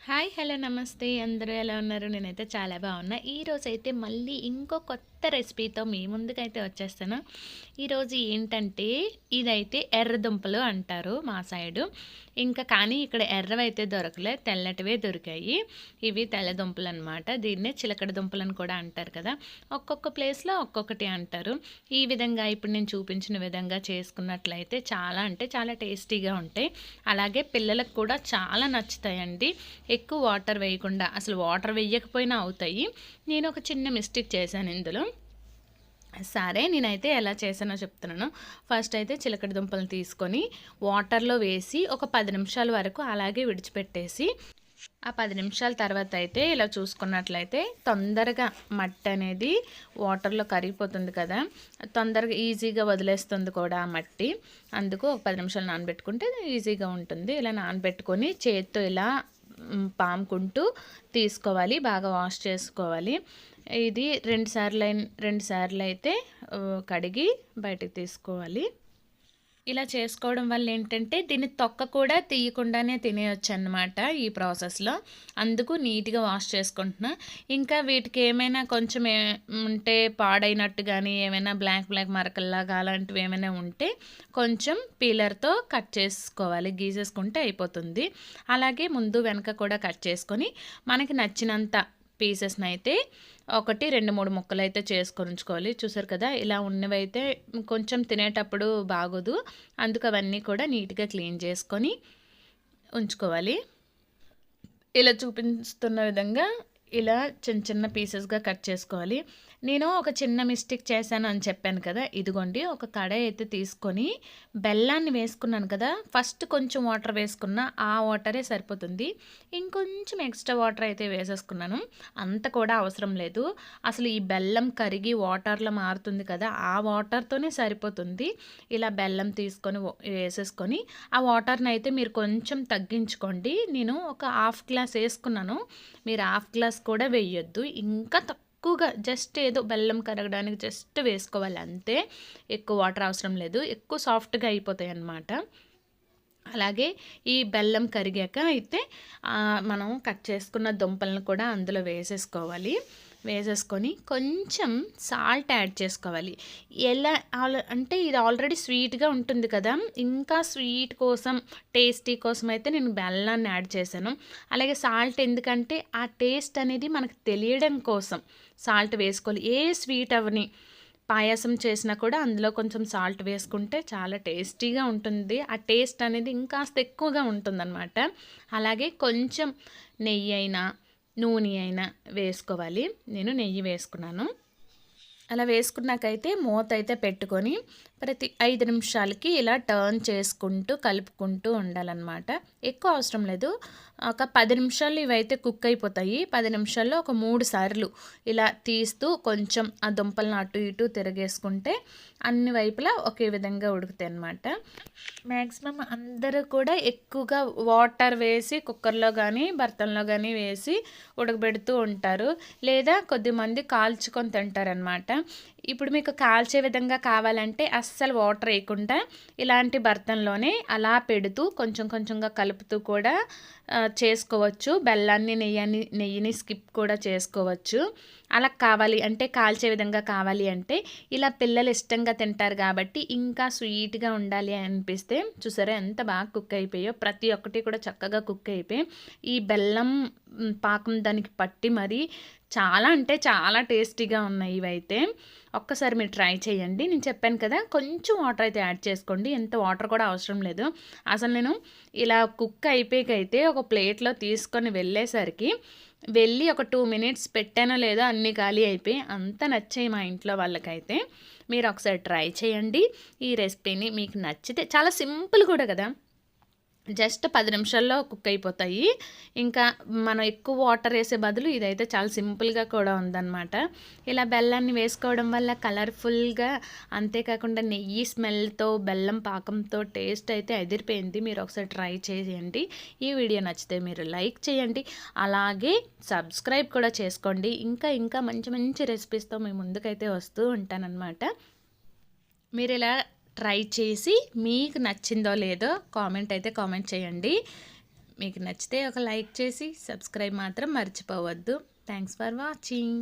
Hi hello నమస్తే అందరూ ఎలా ఉన్నారు? నేనైతే చాలా బాగున్నా. ఈరోజైతే మళ్ళీ ఇంకో కొత్త రెసిపీతో మీ ముందుకైతే వచ్చేస్తాను. ఈరోజు ఏంటంటే ఇదైతే ఎర్రదుంపలు అంటారు మా సైడు. ఇంకా కానీ ఇక్కడ ఎర్రవైతే దొరకలే, తెల్లటివే దొరికాయి. ఇవి తెల్ల దుంపలు అనమాట. దీన్నే చిలకడ దుంపలని కూడా అంటారు కదా. ఒక్కొక్క ప్లేస్లో ఒక్కొక్కటి అంటారు. ఈ విధంగా ఇప్పుడు నేను చూపించిన విధంగా చేసుకున్నట్లయితే చాలా అంటే చాలా టేస్టీగా ఉంటాయి. అలాగే పిల్లలకు కూడా చాలా నచ్చుతాయండి. ఎక్కువ వాటర్ వేయకుండా, అసలు వాటర్ వేయకపోయినా అవుతాయి. నేను ఒక చిన్న మిస్టేక్ చేశాను ఇందులో. సరే నేనైతే ఎలా చేశానో చెప్తున్నాను. ఫస్ట్ అయితే చిలకడ దుంపలను తీసుకొని వాటర్లో వేసి ఒక 10 నిమిషాల వరకు అలాగే విడిచిపెట్టేసి, ఆ 10 నిమిషాల తర్వాత అయితే ఇలా చూసుకున్నట్లయితే తొందరగా మట్టి అనేది వాటర్లో కరిగిపోతుంది కదా, తొందరగా ఈజీగా వదిలేస్తుంది కూడా ఆ మట్టి. అందుకు ఒక 10 నిమిషాలు నానబెట్టుకుంటే ఈజీగా ఉంటుంది. ఇలా నానబెట్టుకొని చేత్తో ఇలా పాముకుంటూ తీసుకోవాలి, బాగా వాష్ చేసుకోవాలి. ఇది రెండు సార్లు అయితే కడిగి బయటకు తీసుకోవాలి. ఇలా చేసుకోవడం వల్ల ఏంటంటే దీన్ని తొక్క కూడా తీయకుండానే తినేయొచ్చు అన్నమాట ఈ ప్రాసెస్లో. అందుకు నీట్గా వాష్ చేసుకుంటున్నా. ఇంకా వీటికి ఏమైనా కొంచెం ఉంటే పాడైనట్టు కానీ ఏమైనా బ్లాక్ మరకల్లాగా అలాంటివి ఏమైనా ఉంటే కొంచెం పీలర్తో కట్ చేసుకోవాలి, గీసేసుకుంటే అయిపోతుంది. అలాగే ముందు వెనక కూడా కట్ చేసుకొని మనకి నచ్చినంత పీసెస్ని అయితే 1, 2, 3 ముక్కలు అయితే చేసుకొని ఉంచుకోవాలి. చూసారు కదా, ఇలా ఉన్నవైతే కొంచెం తినేటప్పుడు బాగోదు. అందుకు అవన్నీ కూడా నీట్గా క్లీన్ చేసుకొని ఉంచుకోవాలి. ఇలా చూపిస్తున్న విధంగా ఇలా చిన్న చిన్న పీసెస్గా కట్ చేసుకోవాలి. నేను ఒక చిన్న మిస్టేక్ చేశాను అని చెప్పాను కదా, ఇదిగోండి ఒక కడాయి అయితే తీసుకొని బెల్లాన్ని వేసుకున్నాను కదా, ఫస్ట్ కొంచెం వాటర్ వేసుకున్నా, ఆ వాటరే సరిపోతుంది. ఇంకొంచెం ఎక్స్ట్రా వాటర్ అయితే వేసేసుకున్నాను, అంత కూడా అవసరం లేదు. అసలు ఈ బెల్లం కరిగి వాటర్లో మారుతుంది కదా, ఆ వాటర్తోనే సరిపోతుంది. ఇలా బెల్లం తీసుకొని వేసేసుకొని ఆ వాటర్ని అయితే మీరు కొంచెం తగ్గించుకోండి. నేను ఒక హాఫ్ గ్లాస్ వేసుకున్నాను, మీరు హాఫ్ గ్లాస్ కూడా వేయొద్దు. ఇంకా తక్కువగా జస్ట్ ఏదో బెల్లం కరగడానికి జస్ట్ వేసుకోవాలి అంతే. ఎక్కువ వాటర్ అవసరం లేదు, ఎక్కువ సాఫ్ట్గా అయిపోతాయి అన్నమాట. అలాగే ఈ బెల్లం కరిగాక అయితే మనం కట్ చేసుకున్న దుంపలను కూడా అందులో వేసేసుకొని కొంచెం సాల్ట్ యాడ్ చేసుకోవాలి. ఎలా అంటే ఇది ఆల్రెడీ స్వీట్గా ఉంటుంది కదా, ఇంకా స్వీట్ కోసం టేస్టీ కోసం అయితే నేను బెల్లాన్ని యాడ్ చేశాను. అలాగే సాల్ట్ ఎందుకంటే ఆ టేస్ట్ అనేది మనకు తెలియడం కోసం సాల్ట్ వేసుకోవాలి. ఏ స్వీట్ అవని పాయసం చేసినా కూడా అందులో కొంచెం సాల్ట్ వేసుకుంటే చాలా టేస్టీగా ఉంటుంది. ఆ టేస్ట్ అనేది ఇంకాస్త ఎక్కువగా ఉంటుందన్నమాట. అలాగే కొంచెం నెయ్యి అయినా నూనె అయినా వేసుకోవాలి. నేను నెయ్యి వేసుకున్నాను. అలా వేసుకున్నాకైతే మూత అయితే పెట్టుకొని ప్రతి 5 నిమిషాలకి ఇలా టర్న్ చేసుకుంటూ కలుపుకుంటూ ఉండాలన్నమాట. ఎక్కువ అవసరం లేదు, ఒక 10 నిమిషాలు ఇవైతే కుక్ అయిపోతాయి. 10 నిమిషాల్లో ఒక 3 సార్లు ఇలా తీస్తూ కొంచెం ఆ దుంపలను అటు ఇటు తిరగేసుకుంటే అన్ని వైపులా ఒకే విధంగా ఉడుకుతాయి అన్నమాట. మ్యాక్సిమం అందరూ కూడా ఎక్కువగా వాటర్ వేసి కుక్కర్లో కానీ బర్తన్లో కానీ వేసి ఉడకబెడుతూ ఉంటారు, లేదా కొద్దిమంది కాల్చుకొని తింటారనమాట. ఇప్పుడు మీకు కాల్చే విధంగా కావాలంటే అస్సలు వాటర్ వేయకుండా ఇలాంటి బర్తన్లోనే అలా పెడుతూ కొంచెం కొంచెంగా కలుపుతూ కూడా చేసుకోవచ్చు. బెల్లాన్ని నెయ్యిని స్కిప్ కూడా చేసుకోవచ్చు. అలా కావాలి అంటే, కాల్చే విధంగా కావాలి అంటే, ఇలా పిల్లలు ఇష్టంగా తింటారు కాబట్టి ఇంకా స్వీట్గా ఉండాలి అనిపిస్తే చూసారా ఎంత బాగా కుక్ అయిపోయో, ప్రతి ఒక్కటి కూడా చక్కగా కుక్ అయిపోయి ఈ బెల్లం పాకం దానికి పట్టి మరి చాలా అంటే చాలా టేస్టీగా ఉన్నాయి ఇవైతే. ఒక్కసారి మీరు ట్రై చేయండి. నేను చెప్పాను కదా, కొంచెం వాటర్ అయితే యాడ్ చేసుకోండి, ఎంత వాటర్ కూడా అవసరం లేదు. అసలు నేను ఇలా కుక్ అయిపోయాకైతే ఒక ప్లేట్లో తీసుకొని వెళ్ళి ఒక 2 మినిట్స్ పెట్టానో లేదో అన్నీ ఖాళీ అయిపోయి అంత నచ్చాయి మా ఇంట్లో వాళ్ళకైతే. మీరు ఒకసారి ట్రై చేయండి ఈ రెసిపీని. మీకు నచ్చితే చాలా సింపుల్ కూడా కదా, జస్ట్ 10 నిమిషాల్లో కుక్ అయిపోతాయి. ఇంకా మనం ఎక్కువ వాటర్ వేసే బదులు ఇదైతే చాలా సింపుల్గా కూడా ఉందన్నమాట. ఇలా బెల్లాన్ని వేసుకోవడం వల్ల కలర్ఫుల్గా, అంతేకాకుండా నెయ్యి స్మెల్తో బెల్లం పాకంతో టేస్ట్ అయితే అదిరిపోయింది. మీరు ఒకసారి ట్రై చేయండి. ఈ వీడియో నచ్చితే మీరు లైక్ చేయండి, అలాగే సబ్స్క్రైబ్ కూడా చేసుకోండి. ఇంకా మంచి మంచి రెసిపీస్తో మీ ముందుకైతే వస్తూ ఉంటానన్నమాట. మీరు ఇలా ట్రై చేసి మీకు నచ్చిందో లేదో కామెంట్ చేయండి. మీకు నచ్చితే ఒక లైక్ చేసి సబ్స్క్రైబ్ మాత్రం మర్చిపోవద్దు. Thanks for watching.